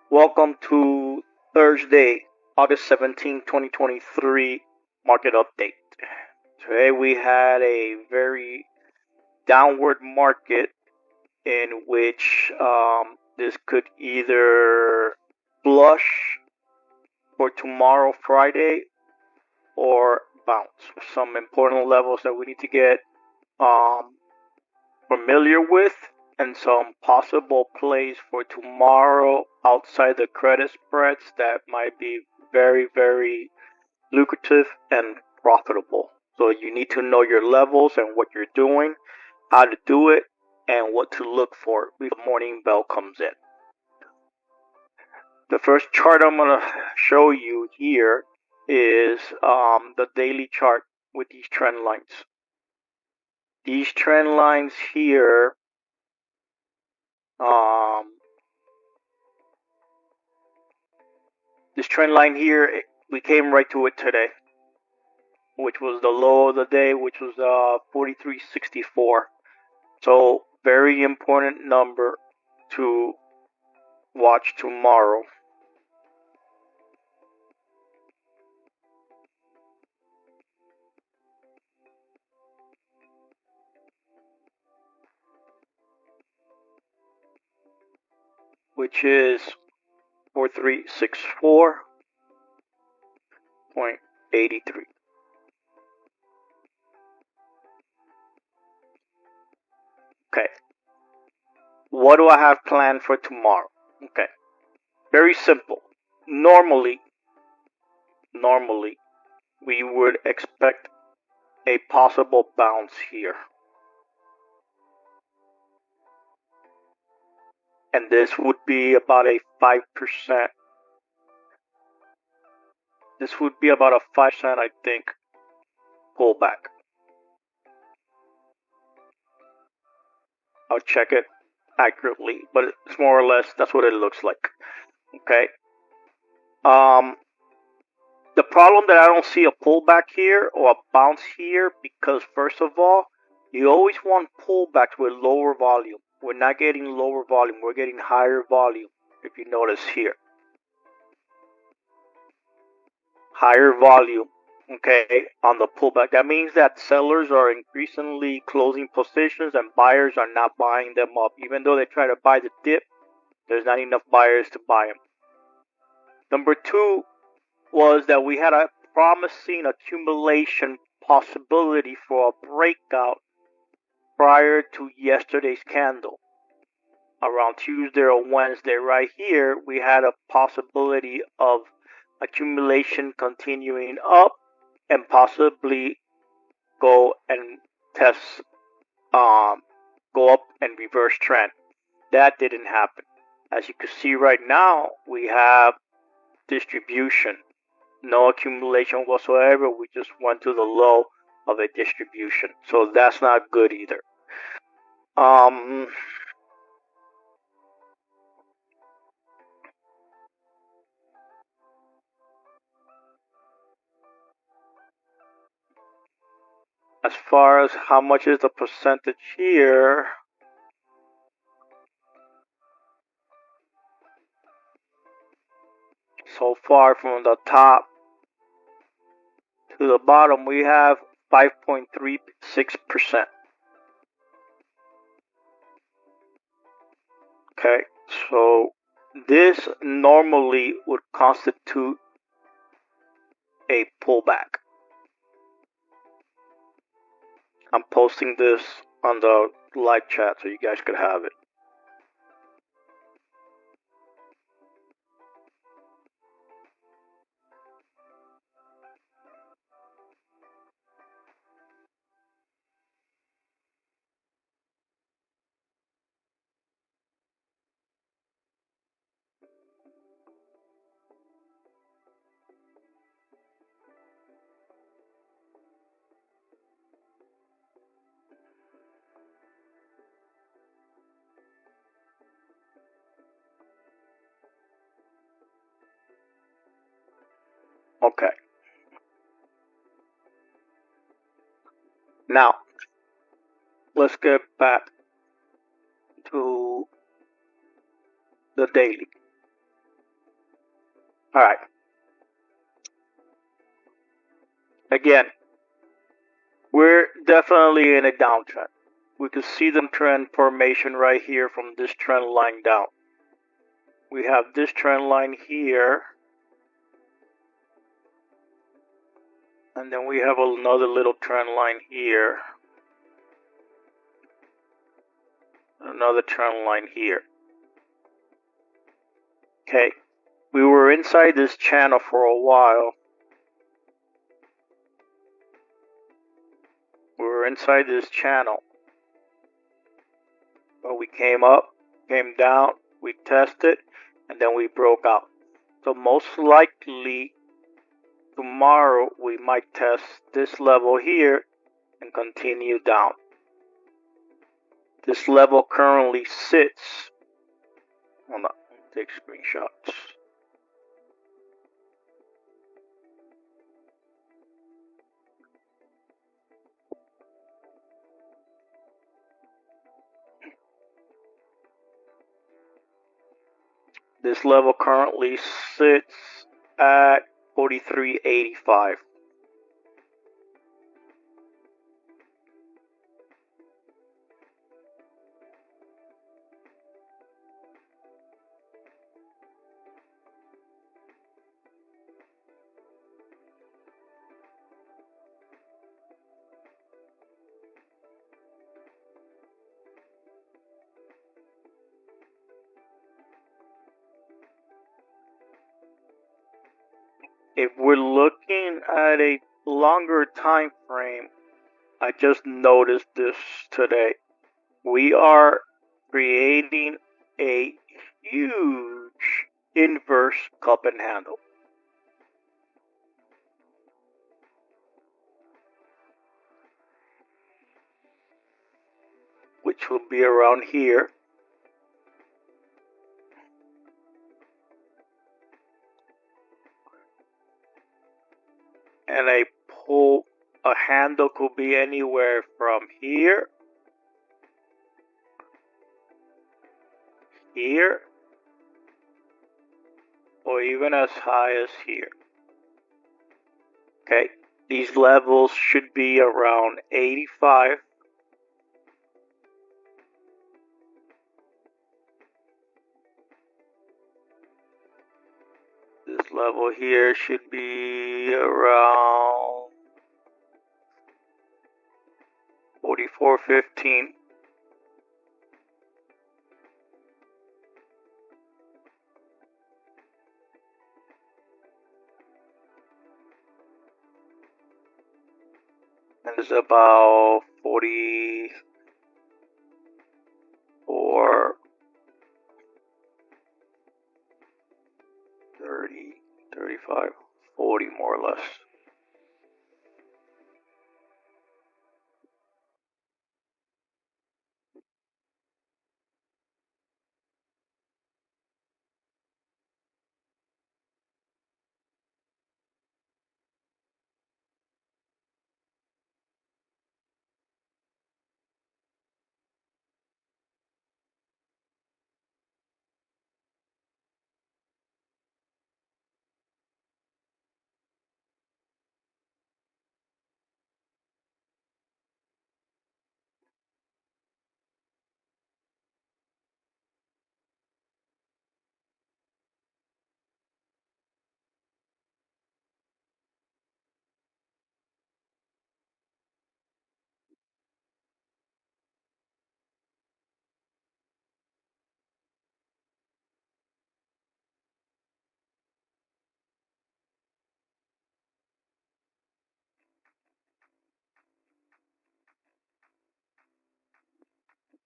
Welcome to Thursday, August 17, 2023 market update. Today we had a very downward market in which this could either flush for tomorrow, Friday, or bounce. Some important levels that we need to get um, familiar with and some possible plays for tomorrow outside the credit spreads that might be very lucrative and profitable. So you need to know your levels and what you're doing, how to do it, and what to look for before the morning bell comes in. The first chart I'm going to show you here is the daily chart with these trend lines. These trend lines here this trend line here, we came right to it today, which was the low of the day, which was 43.64. So very important number to watch tomorrow. Which is 4364.83. Okay. What do I have planned for tomorrow? Okay. Very simple. Normally, we would expect a possible bounce here. And this would be about a 5%. This would be about a 5%, I think, pullback. I'll check it accurately, but it's more or less that's what it looks like. Okay. The problem that I don't see a pullback here or a bounce here because first of all, you always want pullbacks with lower volume. We're not getting lower volume, we're getting higher volume. If you notice here, higher volume. Okay, on the pullback. That means that sellers are increasingly closing positions and buyers are not buying them up. Even though they try to buy the dip, there's not enough buyers to buy them. Number two was that we had a promising accumulation possibility for a breakout prior to yesterday's candle. Around Tuesday or Wednesday, right here, we had a possibility of accumulation continuing up and possibly go and test, go up and reverse trend. That didn't happen. As you can see right now, we have distribution. No accumulation whatsoever. We just went to the low of a distribution. So that's not good either. As far as how much is the percentage here, so far from the top to the bottom, we have 5.36%. Okay, so this normally would constitute a pullback. I'm posting this on the live chat so you guys could have it. Okay. Now, let's get back to the daily. All right. Again, we're definitely in a downtrend. We can see the trend formation right here from this trend line down. We have this trend line here, and then we have another little trend line here, another trend line here. Okay, we were inside this channel for a while. We were inside this channel, but we came up, came down, we tested, and then we broke out. So most likely tomorrow we might test this level here and continue down. This level currently sits, hold on, take screenshots. This level currently sits at 43.85. If we're looking at a longer time frame, I just noticed this today. We are creating a huge inverse cup and handle, which will be around here. And a handle could be anywhere from here, here, or even as high as here. Okay, these levels should be around 85. This level here should be around 44.15. And it's about 44, 30, 35, 40 more or less.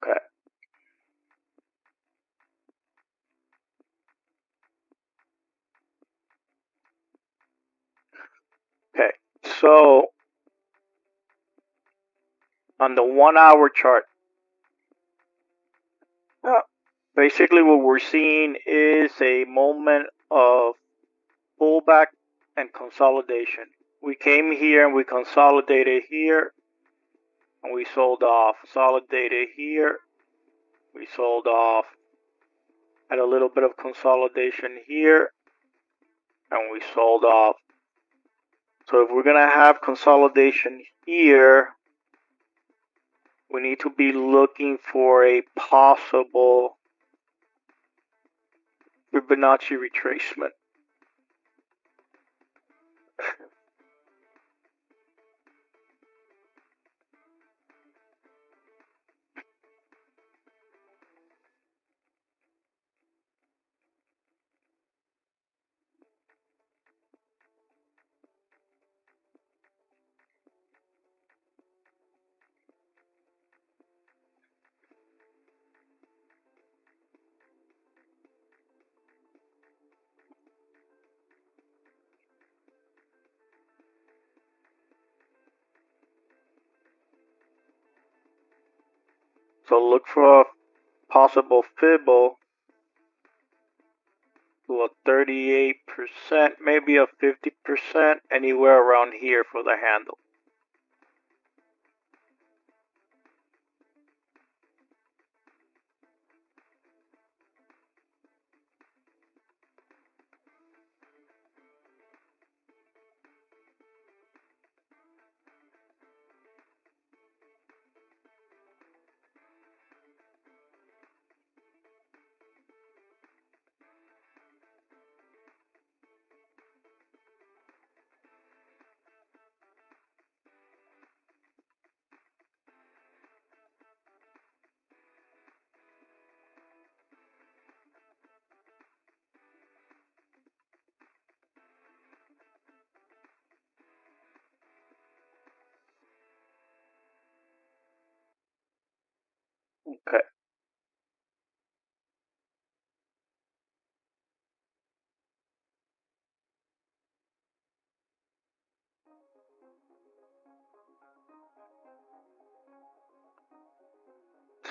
Okay. Okay. So on the 1 hour chart, basically what we're seeing is a moment of pullback and consolidation. We came here and we consolidated here and we sold off. Consolidated here, we sold off. Had a little bit of consolidation here and we sold off. So if we're going to have consolidation here, we need to be looking for a possible Fibonacci retracement. So look for a possible fibble to a 38%, maybe a 50%, anywhere around here for the handle. Okay.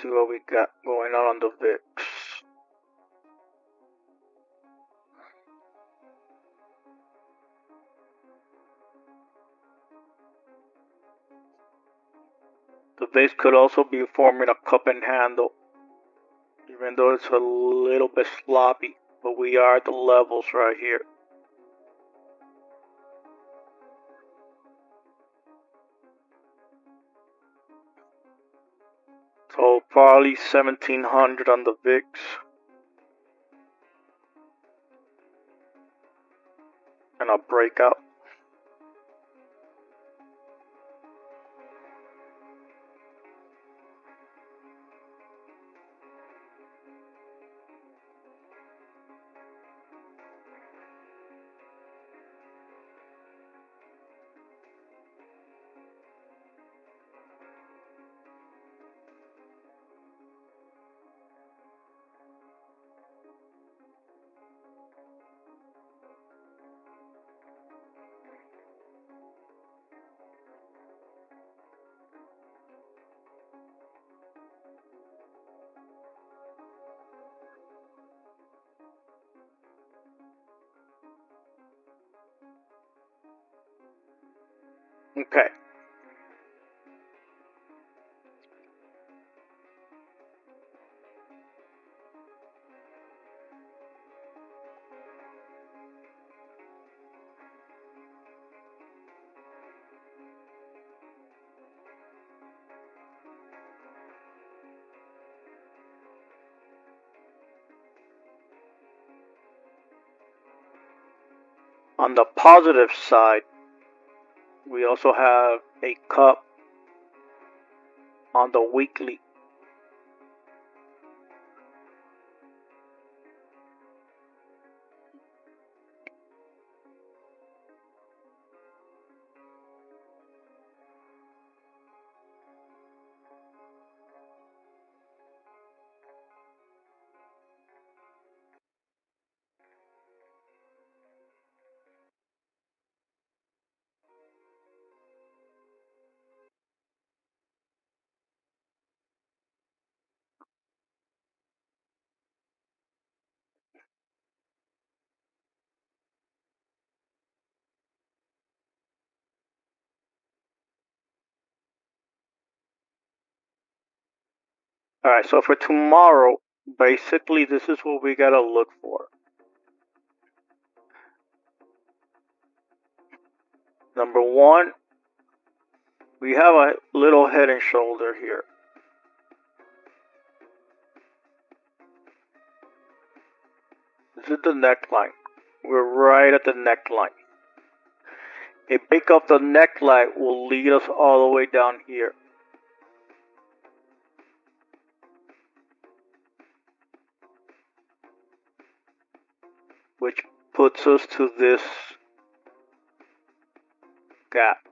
See what we got going on the VIX. The VIX could also be forming a cup and handle, even though it's a little bit sloppy, but we are at the levels right here. So probably 1700 on the VIX. And a breakout. Okay. On the positive side, we also have a cup on the weekly. Alright, so for tomorrow, basically this is what we gotta look for. Number one, we have a little head and shoulder here. This is the neckline. We're right at the neckline. A break of the neckline will lead us all the way down here. Which puts us to this gap.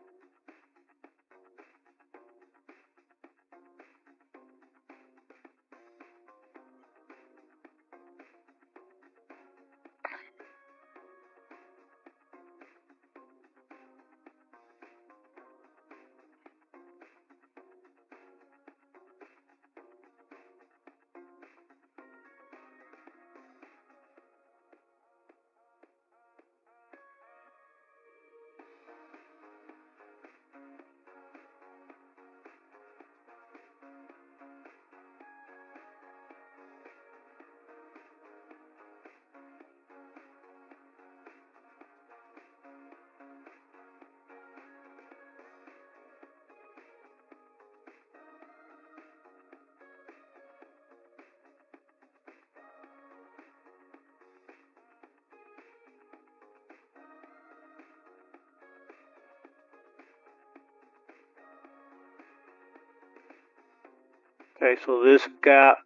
Okay, so this gap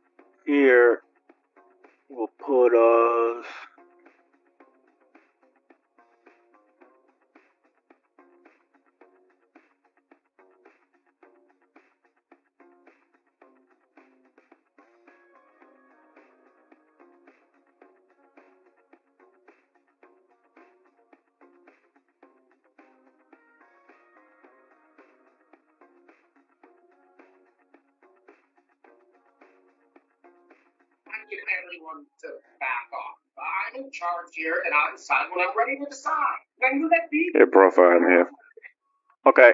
here will put us everyone to back off. I'm in charge here, and I'll decide when I'm ready to decide. When will that be? Yeah, Prof, I'm here. okay.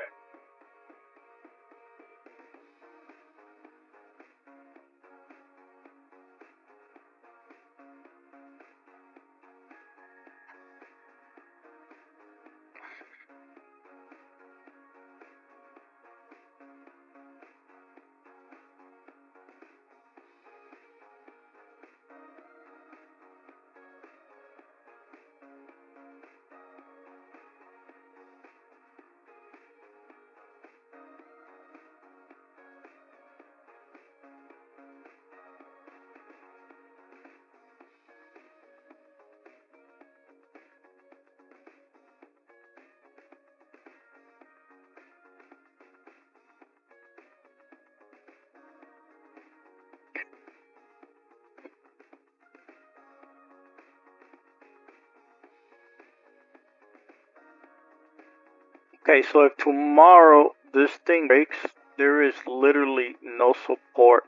Okay, so if tomorrow this thing breaks, there is literally no support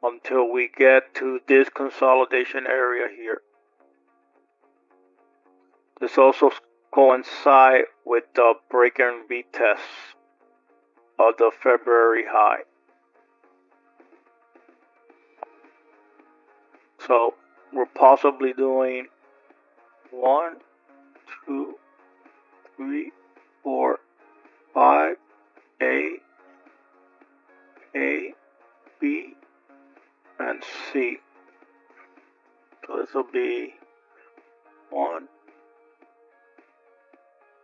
until we get to this consolidation area here. This also coincides with the break and retest of the February high. So we're possibly doing 1, 2, 3, 4, 5, A, B, and C. So this will be 1,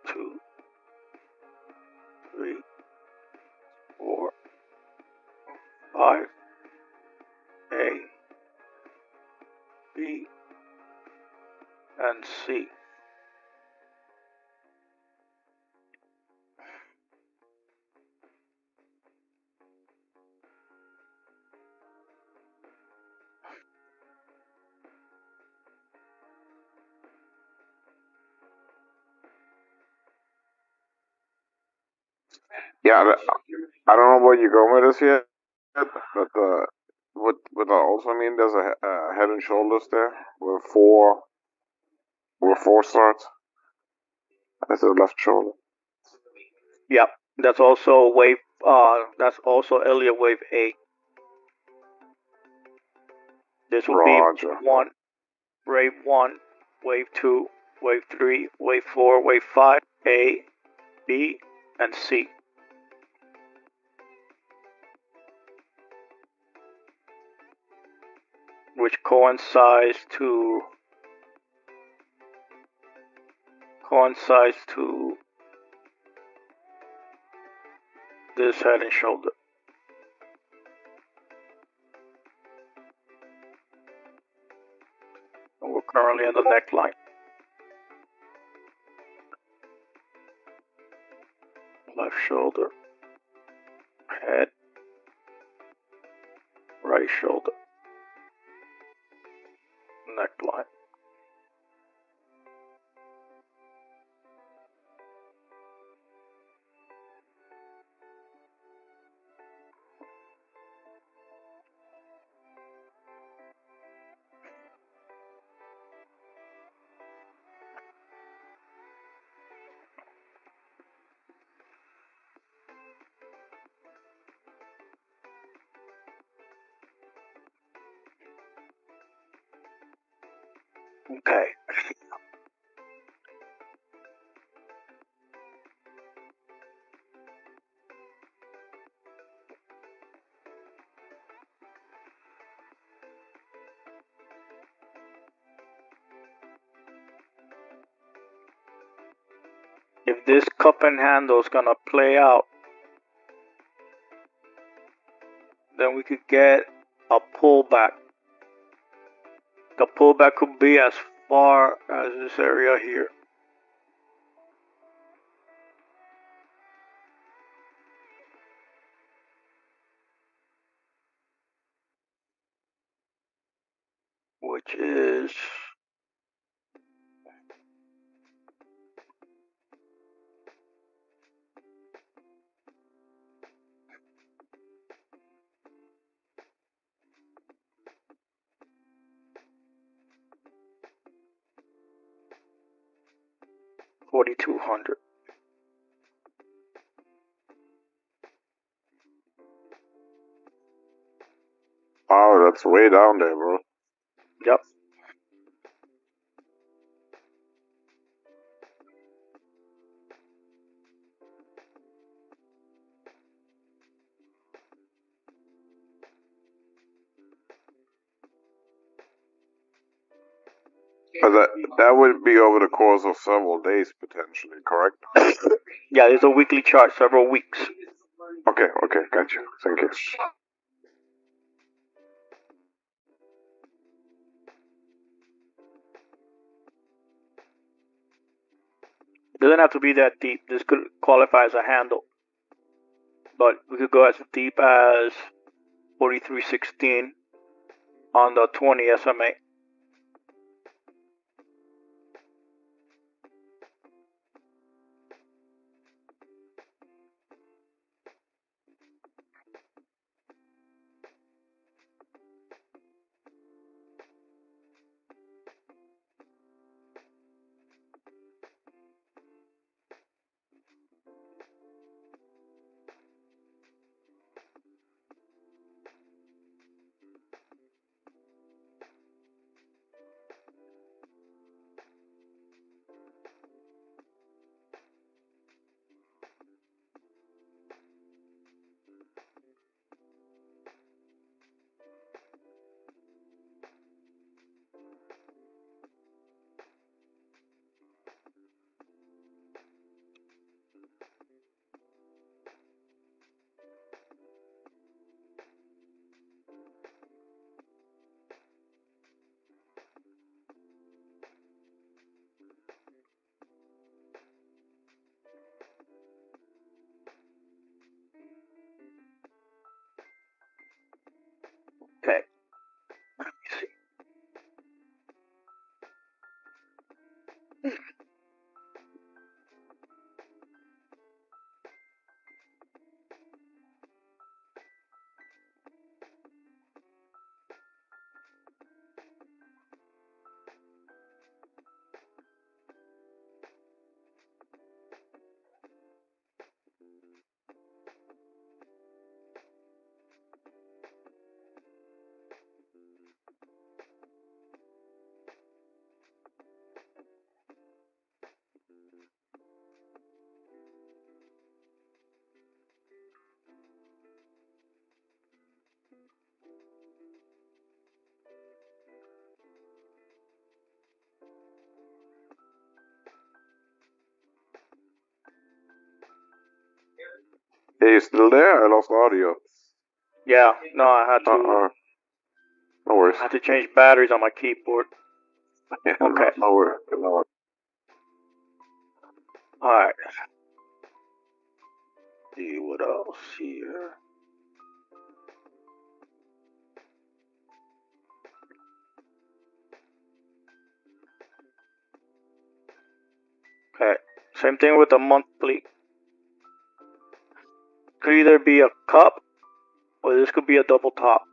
2, 3, 4, 5, A, B, and C. Yeah, I don't know where you're going with this yet, but would that also mean there's a head and shoulders there with four starts? That's the left shoulder. Yep, that's also wave. That's also Elliott wave 8. This will Roger. be wave 1, wave 2, wave 3, wave 4, wave 5, A, B, and C. Which coincides to this head and shoulder. And we're currently in the neckline. Left shoulder, head, right shoulder, neckline. Okay. If this cup and handle is gonna play out, then we could get a pullback. The pullback could be as far as this area here. Which is $4,200. Wow, that's way down there, bro. Yep. But that would be over the course of several days, potentially, correct? Yeah, there's a weekly chart, several weeks. Okay, gotcha. Thank you. It doesn't have to be that deep. This could qualify as a handle. But we could go as deep as 43.16 on the 20 SMA. Hey, you still there? I lost audio. Yeah, no, I had No worries. to change batteries on my keyboard. Yeah, Okay. no worries. No worries. All right. See what else here. Okay. Same thing with the monthly. Could either be a cup or this could be a double top.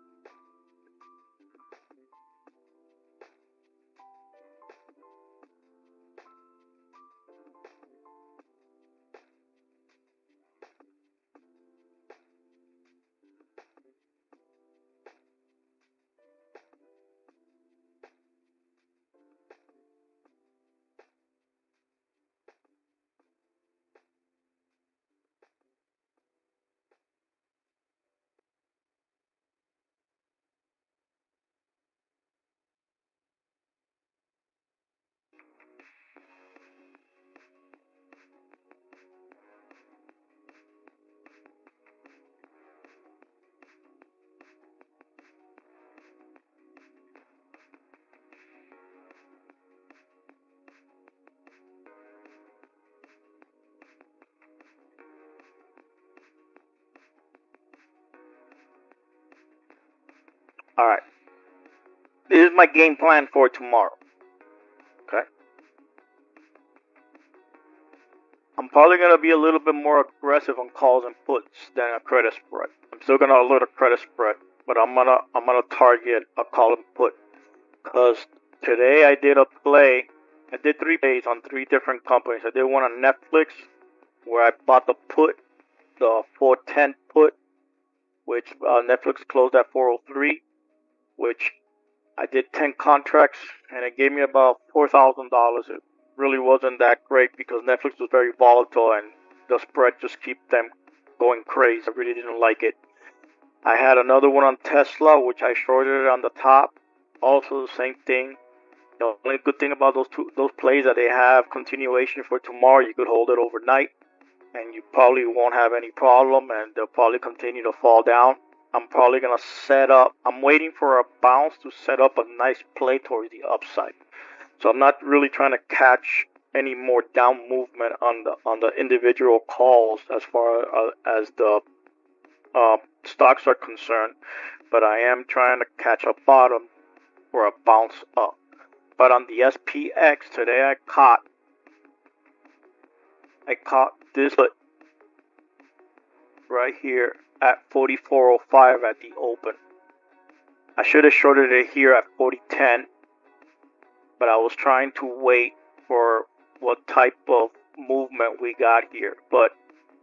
All right. This is my game plan for tomorrow. Okay. I'm probably gonna be a little bit more aggressive on calls and puts than a credit spread. I'm still gonna alert a credit spread, but I'm gonna target a call and put. Cause today I did a play. I did 3 plays on 3 different companies. I did one on Netflix where I bought the put, the 410 put, which Netflix closed at 403, which I did 10 contracts and it gave me about $4,000. It really wasn't that great because Netflix was very volatile and the spread just kept them going crazy. I really didn't like it. I had another one on Tesla, which I shorted it on the top. Also the same thing. The only good thing about those plays that they have continuation for tomorrow, you could hold it overnight and you probably won't have any problem and they'll probably continue to fall down. I'm probably going to set up, I'm waiting for a bounce to set up a nice play towards the upside. So I'm not really trying to catch any more down movement on the individual calls as far as the stocks are concerned, but I am trying to catch a bottom or a bounce up. But on the SPX today I caught this put right here at 44.05 at the open. I should have shorted it here at 40.10, but I was trying to wait for what type of movement we got here. But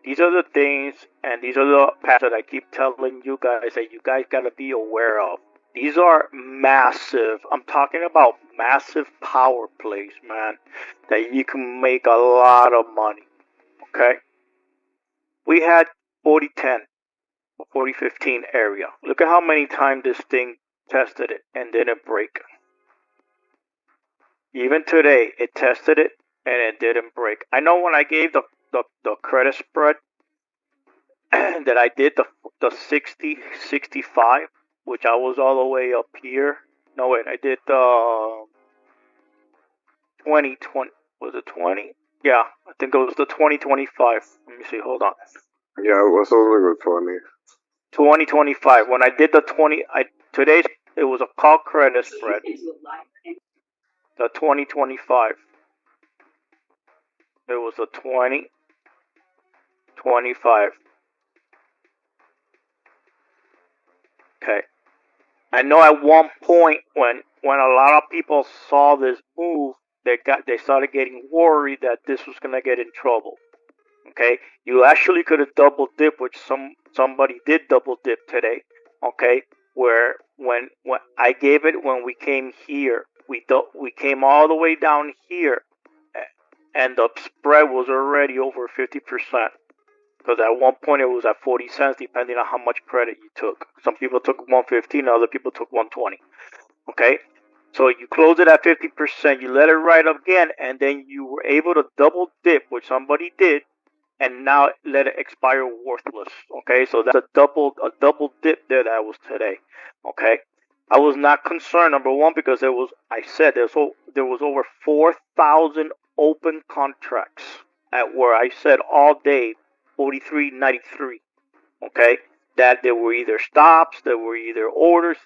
these are the things and these are the paths that I keep telling you guys that you guys got to be aware of. These are massive, I'm talking about massive power plays, man, that you can make a lot of money, okay? We had 40.10, 40.15 area. Look at how many times this thing tested it and didn't break. Even today, it tested it and it didn't break. I know when I gave the credit spread that I did the 60-65, which I was all the way up here. No, wait, I did the 20. Was it 20? Yeah, I think it was the 2025. Let me see, hold on. Yeah, it was only good 20. 2025. When I did the 20, today it was a call credit spread. The 2025. It was the 2025. Okay. I know at one point when a lot of people saw this move, they started getting worried that this was gonna get in trouble. Okay, you actually could have double dipped, which somebody did double dip today. Okay, where when I gave it when we came here, we came all the way down here, and the spread was already over 50%. Because at one point it was at 40 cents, depending on how much credit you took. Some people took 115, other people took 120. Okay, so you close it at 50%, you let it ride up again, and then you were able to double dip, which somebody did, and now let it expire worthless. Okay, so that's a double dip there that was today. Okay, I was not concerned, number one, because there was, I said, there was over 4,000 open contracts at where I said all day 43.93. Okay, that there were either stops, there were either orders.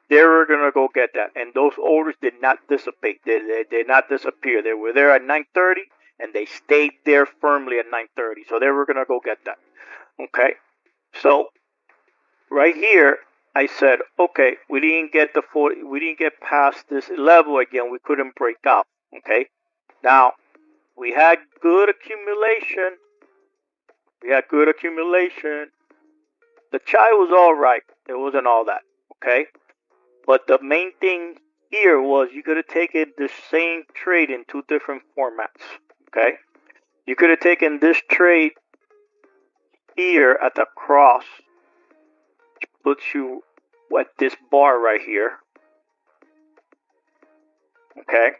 They were gonna go get that, and those orders did not dissipate. They did not disappear. They were there at 9:30, and they stayed there firmly at 9:30. So they were gonna go get that. Okay, so right here, I said, okay, we didn't get the 40, we didn't get past this level again. We couldn't break out. Okay, now we had good accumulation. We had good accumulation. The chai was all right. It wasn't all that. Okay, but the main thing here was you could have taken the same trade in two different formats. Okay, you could have taken this trade here at the cross, which puts you at this bar right here. Okay,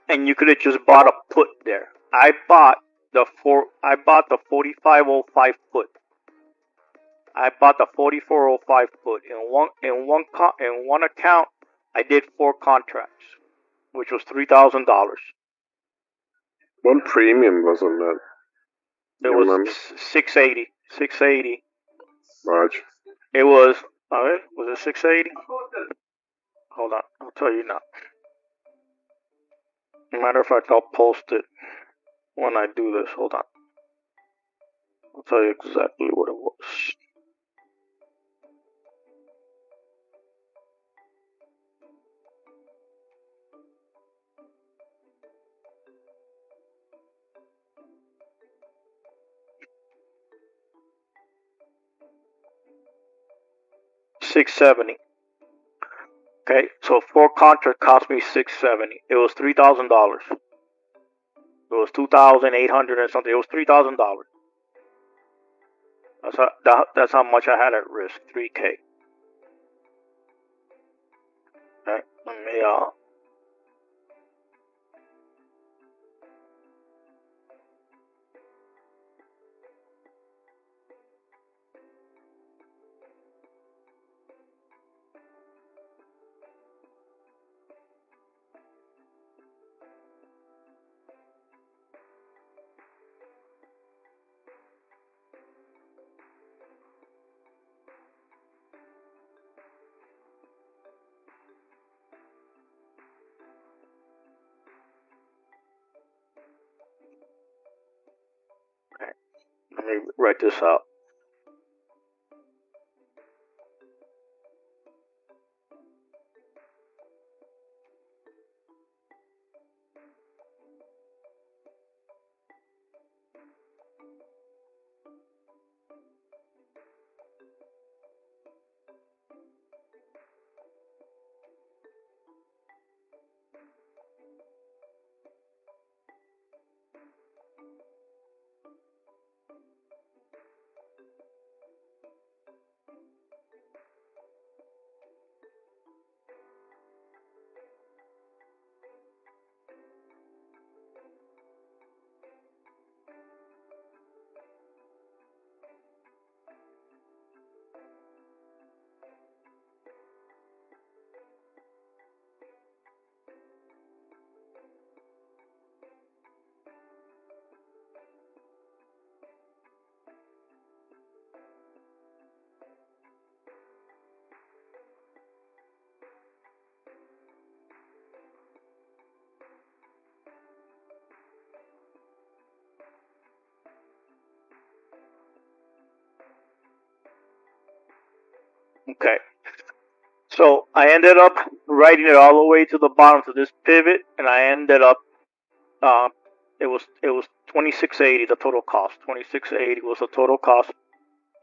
and you could have just bought a put there. I bought the 4505 put. I bought the 4405 put in one account. I did 4 contracts, which was $3,000. What premium was on that? It was 680. 680. March. It was. Was it 680? Hold on, I'll tell you now. Matter of fact, I'll post it when I do this. Hold on. I'll tell you exactly what it was. $670. Okay, so 4 contract cost me $670. It was $3,000. It was 2,800 and something. It was $3,000. That's how much I had at risk. 3K. Okay, let me write this out. Okay. So I ended up writing it all the way to the bottom to this pivot, and I ended up it was 2680 the total cost. 2680 was the total cost,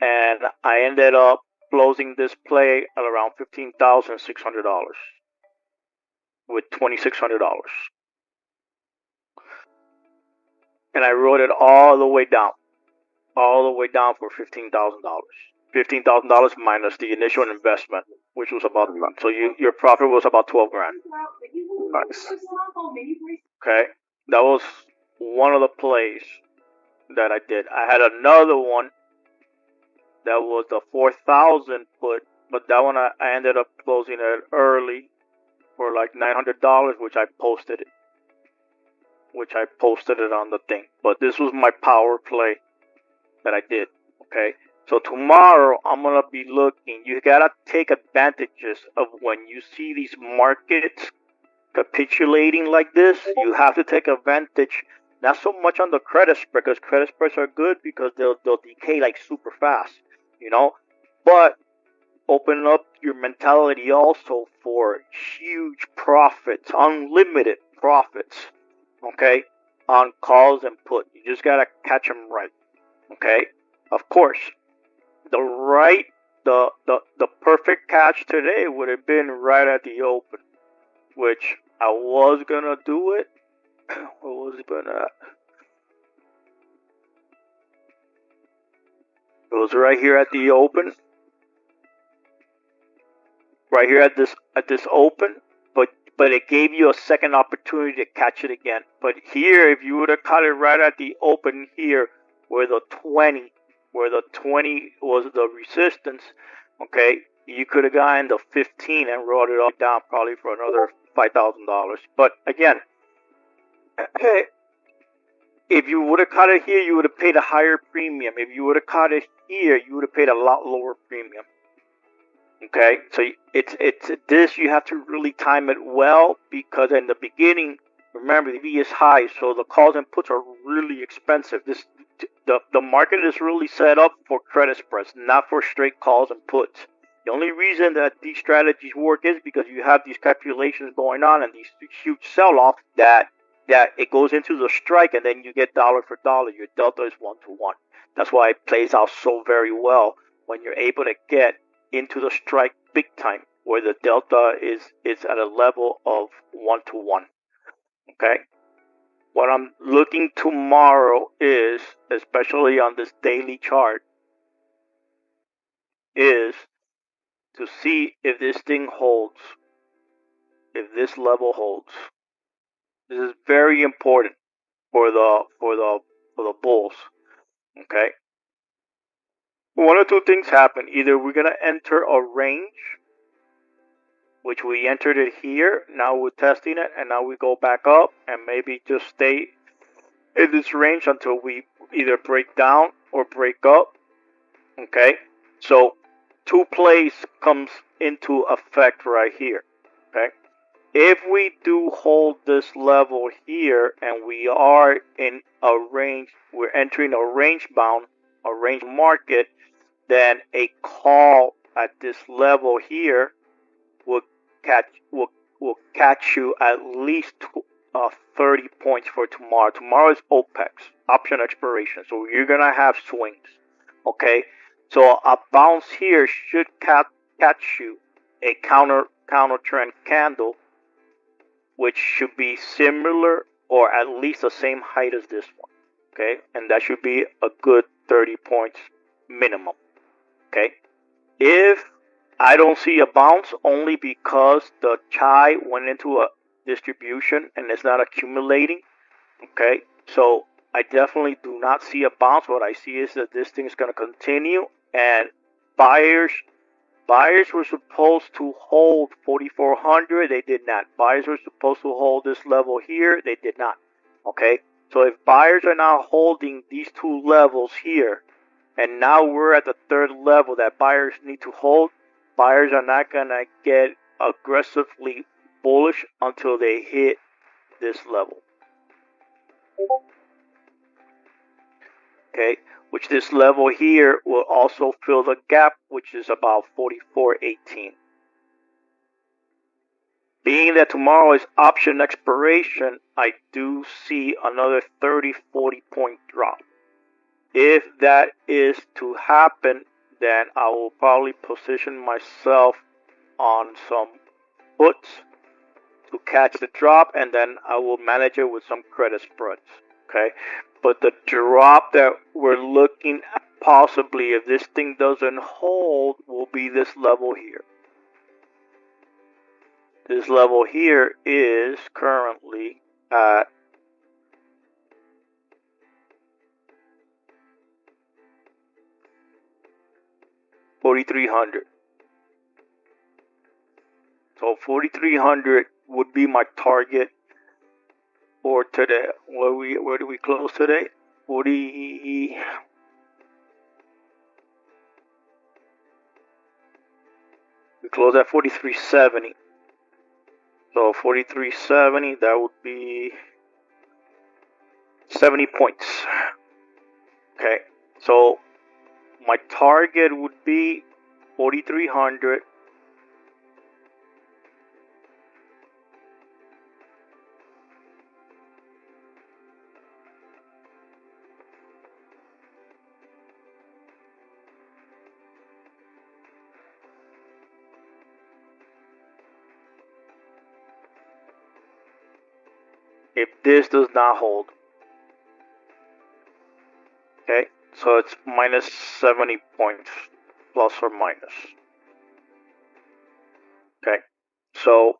and I ended up closing this play at around $15,600 with $2,600, and I wrote it all the way down for $15,000. $15,000 minus the initial investment, which was about, so your profit was about 12 grand. Nice. Okay, that was one of the plays. that I did. I had another one that was the 4,000 put, but that one I ended up closing it early for like $900, which I posted it. On the thing. But this was my power play that I did. Okay. So tomorrow I'm gonna be looking. You gotta take advantages of when you see these markets capitulating like this. You have to take advantage. Not so much on the credit spread, because credit spreads are good because they'll decay like super fast, you know. But open up your mentality also for huge profits, unlimited profits. Okay, on calls and put. You just gotta catch them right. Okay, of course, the perfect catch today would have been right at the open, which I was gonna do it. What was it gonna? It was right here at the open, right here at this open, but it gave you a second opportunity to catch it again. But here, if you would have caught it right at the open here, where the 20 was the resistance, okay, you could have gotten the 15 and rolled it up down probably for another $5,000. But again, if you would have caught it here, you would have paid a higher premium. If you would have caught it here, you would have paid a lot lower premium. Okay, so it's this, you have to really time it well, because in the beginning, remember, the V is high, so the calls and puts are really expensive. The market is really set up for credit spreads, not for straight calls and puts. The only reason that these strategies work is because you have these calculations going on and these huge sell-off that it goes into the strike, and then you get dollar for dollar. Your delta is 1-to-1. That's why it plays out so very well when you're able to get into the strike big time, where the delta is at a level of 1-to-1. Okay? What I'm looking tomorrow is, especially on this daily chart, is to see if this thing holds, if this level holds. This is very important for the bulls. Okay? One or two things happen. Either we're gonna enter a range, which we entered it here. Now we're testing it, and now we go back up and maybe just stay in this range until we either break down or break up. Okay, so two plays comes into effect right here. Okay, if we do hold this level here and we are in a range, we're entering a range market, then a call at this level here will catch you at least 30 points for tomorrow. Tomorrow is OPEX, option expiration, so you're gonna have swings. Okay, so a bounce here should catch you a counter trend candle, which should be similar or at least the same height as this one. Okay, and that should be a good 30 points minimum. Okay, if I don't see a bounce, only because the chai went into a distribution and it's not accumulating. Okay, so I definitely do not see a bounce. What I see is that this thing is going to continue, and buyers were supposed to hold 4,400. They did not. Buyers were supposed to hold this level here. They did not. Okay, so if buyers are now holding these two levels here, and now we're at the third level that buyers need to hold, buyers are not going to get aggressively bullish until they hit this level. Okay, which this level here will also fill the gap, which is about 44.18. Being that tomorrow is option expiration, I do see another 30-40 point drop. If that is to happen, then I will probably position myself on some puts to catch the drop, and then I will manage it with some credit spreads. Okay, but the drop that we're looking at, possibly if this thing doesn't hold, will be this level here. This level here is currently at 4,300. So 4,300 would be my target for today. Where do we close today? 40. We close at 43.70. So 43.70, that would be 70 points. Okay, so my target would be 4,300. If this does not hold, okay, so it's minus 70 points, plus or minus. Okay, so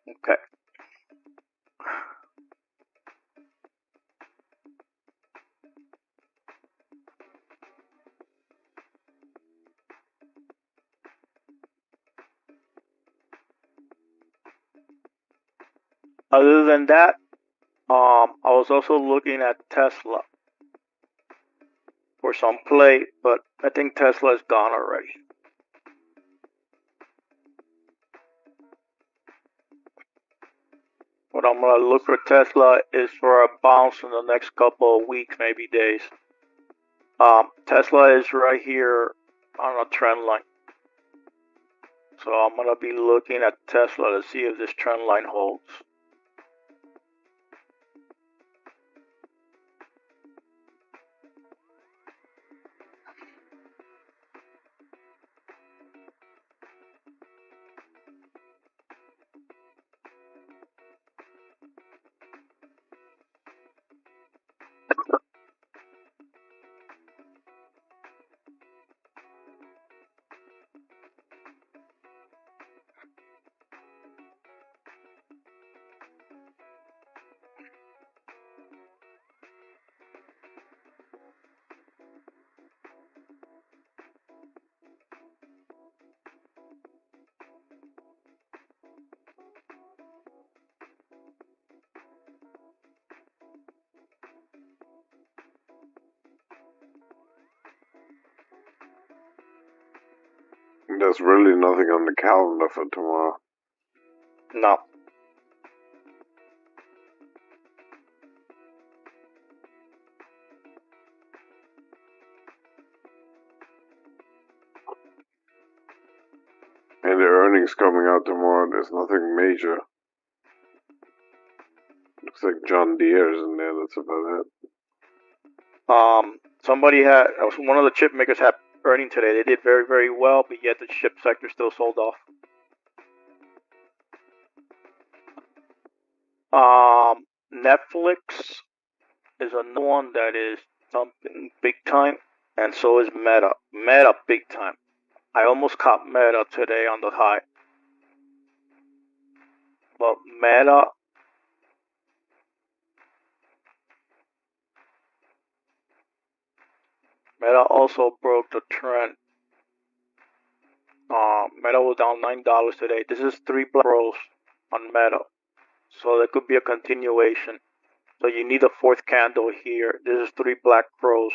okay. Other than that, I was also looking at Tesla for some play, but I think Tesla is gone already. What I'm gonna look for Tesla is for a bounce in the next couple of weeks, maybe days. Tesla is right here on a trend line. So I'm gonna be looking at Tesla to see if this trend line holds. There's really nothing on the calendar for tomorrow. No. And the earnings coming out tomorrow, there's nothing major. Looks like John Deere's in there, that's about it. Somebody had, one of the chip makers had earning today. They did very, very well, but yet the chip sector still sold off. Netflix is another one that is something big time, and so is Meta. Meta big time. I almost caught Meta today on the high. But Meta also broke the trend. Meta was down $9 today. This is 3 black rows on Meta. So there could be a continuation. So you need a fourth candle here. This is 3 black rows.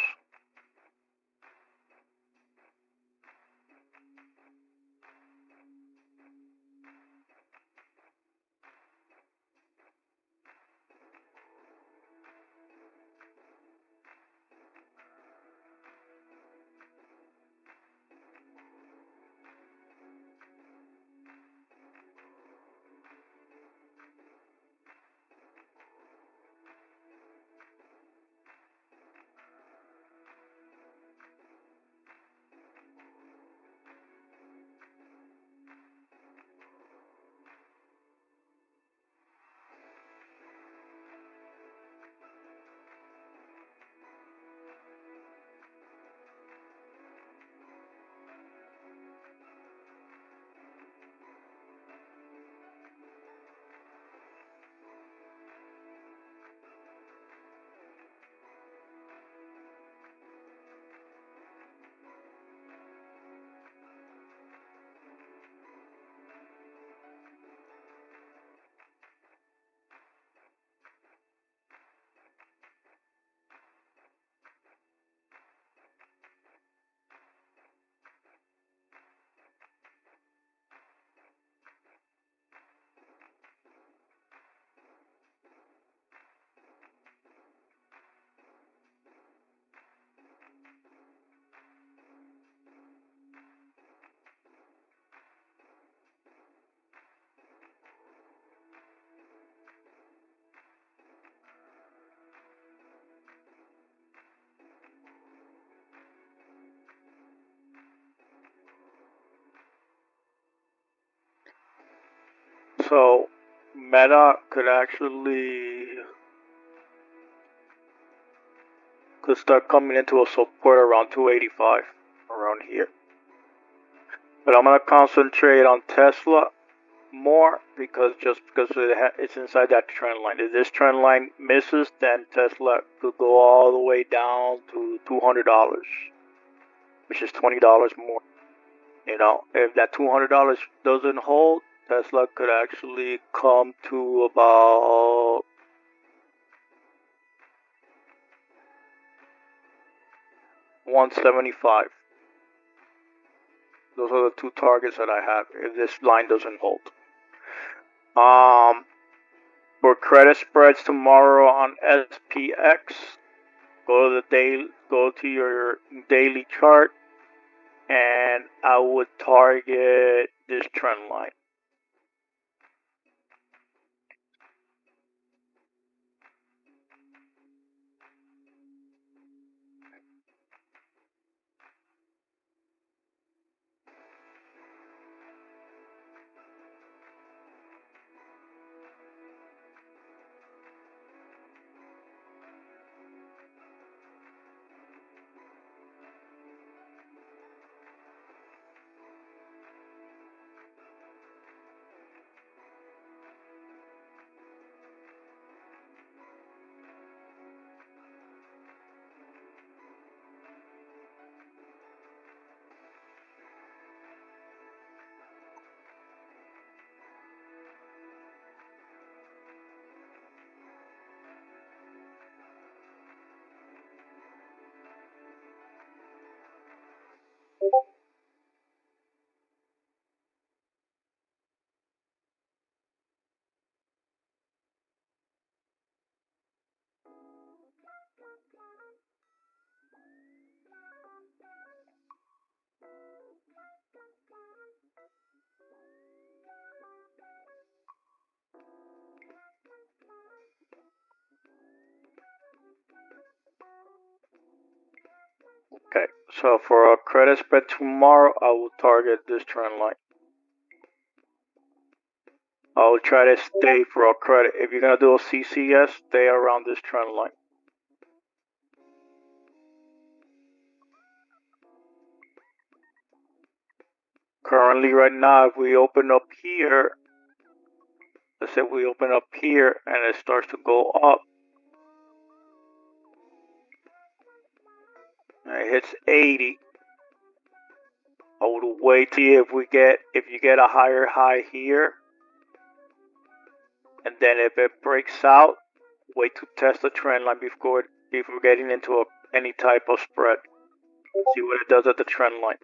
So Meta could start coming into a support around 285, around here. But I'm gonna concentrate on Tesla more because it's inside that trend line. If this trend line misses, then Tesla could go all the way down to $200, which is $20 more. You know, if that $200 doesn't hold, Tesla could actually come to about $175. Those are the two targets that I have if this line doesn't hold. For credit spreads tomorrow on SPX, go to your daily chart, and I would target this trend line. Okay, so for a credit spread tomorrow, I will target this trend line. I will try to stay for a credit. If you're gonna do a CCS, stay around this trend line. Currently, right now, if we open up here, let's say we open up here and it starts to go up, and it hits 80. I would wait to see if you get a higher high here, and then if it breaks out, wait to test the trend line before getting into any type of spread. See what it does at the trend line.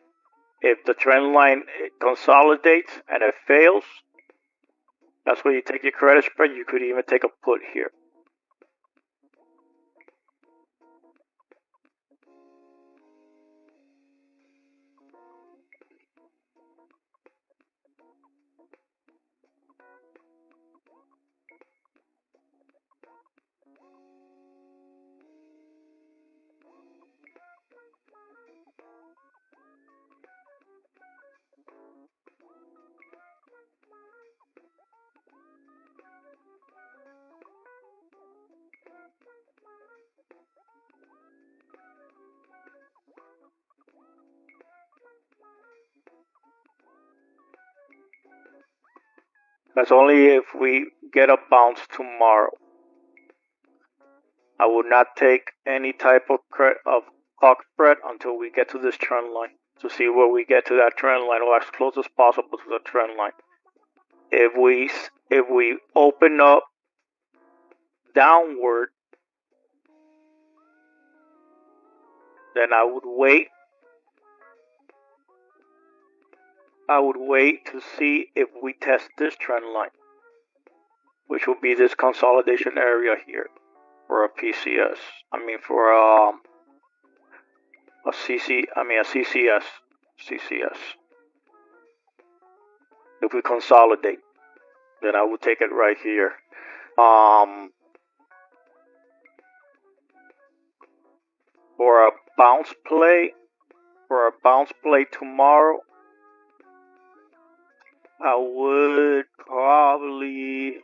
If the trend line consolidates and it fails, that's where you take your credit spread. You could even take a put here. That's only if we get a bounce tomorrow. I would not take any type of clock spread until we get to this trend line to see where we get to that trend line, or as close as possible to the trend line. If we open up downward, then I would wait. I would wait to see if we test this trend line, which will be this consolidation area here for a PCS. I mean for a CCS. CCS. If we consolidate, then I would take it right here. For a bounce play tomorrow, I would probably.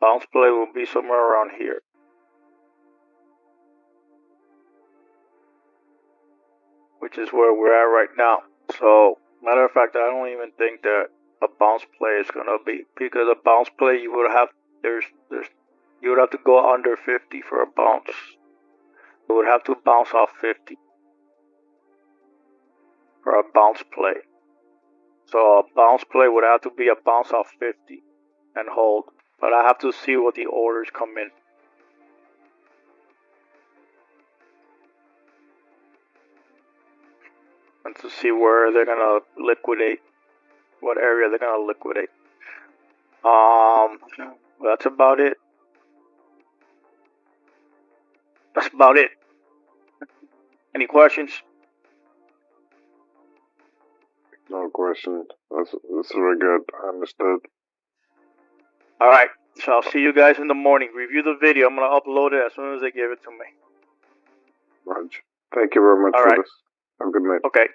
Bounce play will be somewhere around here. Which is where we're at right now. So, matter of fact, I don't even think that a bounce play is gonna be, because a bounce play you would have you would have to go under 50 for a bounce. You would have to bounce off 50 for a bounce play. So a bounce play would have to be a bounce off 50 and hold. But I have to see what the orders come in. And to see where they're gonna liquidate, what area they're gonna liquidate. That's about it. That's about it. Any questions? No question. That's very good. I understood. All right. So I'll see you guys in the morning. Review the video. I'm gonna upload it as soon as they give it to me. Raj. Thank you very much All for right. this. Have a good night. Okay.